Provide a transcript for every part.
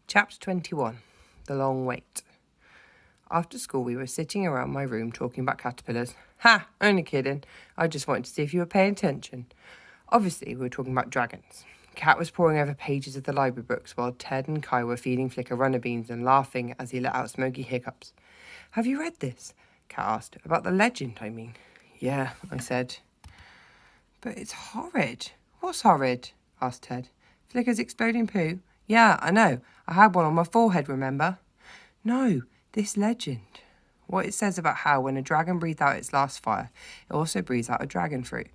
Chapter 21. The Long Wait. After school, we were sitting around my room talking about caterpillars. Ha! Only kidding. I just wanted to see if you were paying attention. Obviously, we were talking about dragons. Kat was poring over pages of the library books while Ted and Kai were feeding Flicker runner beans and laughing as he let out smoky hiccups. Have you read this? Kat asked. About the legend, I mean. Yeah, I said. But it's horrid. What's horrid? Asked Ted. Flicker's exploding poo? Yeah, I know. I had one on my forehead, remember? No, this legend. What it says about how when a dragon breathed out its last fire, it also breathes out a dragon fruit.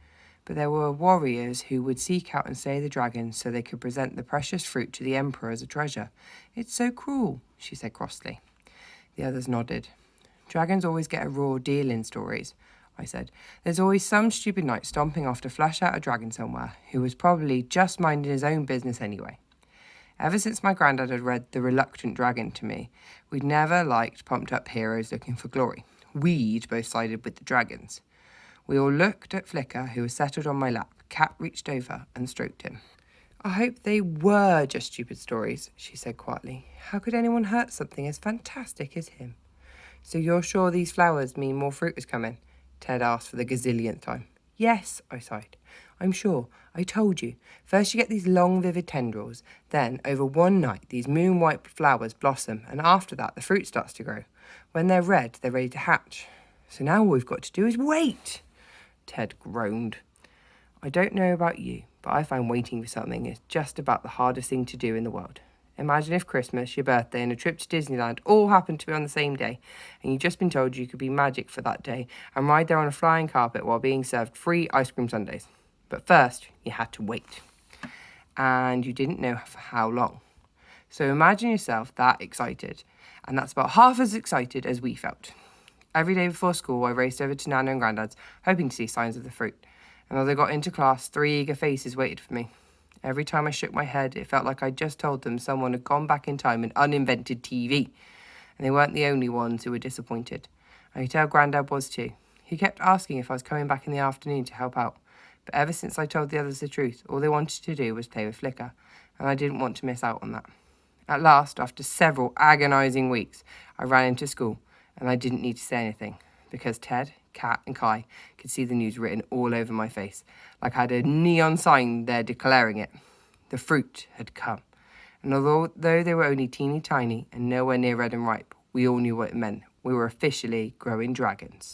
But there were warriors who would seek out and slay the dragons so they could present the precious fruit to the emperor as a treasure. It's so cruel, she said crossly. The others nodded. Dragons always get a raw deal in stories, I said. There's always some stupid knight stomping off to flash out a dragon somewhere, who was probably just minding his own business anyway. Ever since my granddad had read The Reluctant Dragon to me, we'd never liked pumped-up heroes looking for glory. We'd both sided with the dragons. We all looked at Flicker, who was settled on my lap. Kat reached over and stroked him. I hope they were just stupid stories, she said quietly. How could anyone hurt something as fantastic as him? So you're sure these flowers mean more fruit is coming? Ted asked for the gazillionth time. Yes, I sighed. I'm sure. I told you. First you get these long, vivid tendrils. Then, over one night, these moon-white flowers blossom, and after that, the fruit starts to grow. When they're red, they're ready to hatch. So now all we've got to do is wait. Ted groaned. I don't know about you, but I find waiting for something is just about the hardest thing to do in the world. Imagine if Christmas, your birthday, and a trip to Disneyland all happened to be on the same day, and you'd just been told you could be magic for that day and ride there on a flying carpet while being served free ice cream sundaes. But first, you had to wait. And you didn't know for how long. So imagine yourself that excited, and that's about half as excited as we felt. Every day before school, I raced over to Nana and Grandad's, hoping to see signs of the fruit. And as I got into class, 3 eager faces waited for me. Every time I shook my head, it felt like I'd just told them someone had gone back in time and uninvented TV. And they weren't the only ones who were disappointed. I could tell Grandad was too. He kept asking if I was coming back in the afternoon to help out. But ever since I told the others the truth, all they wanted to do was play with Flicker, and I didn't want to miss out on that. At last, after several agonising weeks, I ran into school, and I didn't need to say anything, because Ted, Kat and Kai could see the news written all over my face, like I had a neon sign there declaring it. The fruit had come, and although they were only teeny tiny and nowhere near red and ripe, we all knew what it meant. We were officially growing dragons.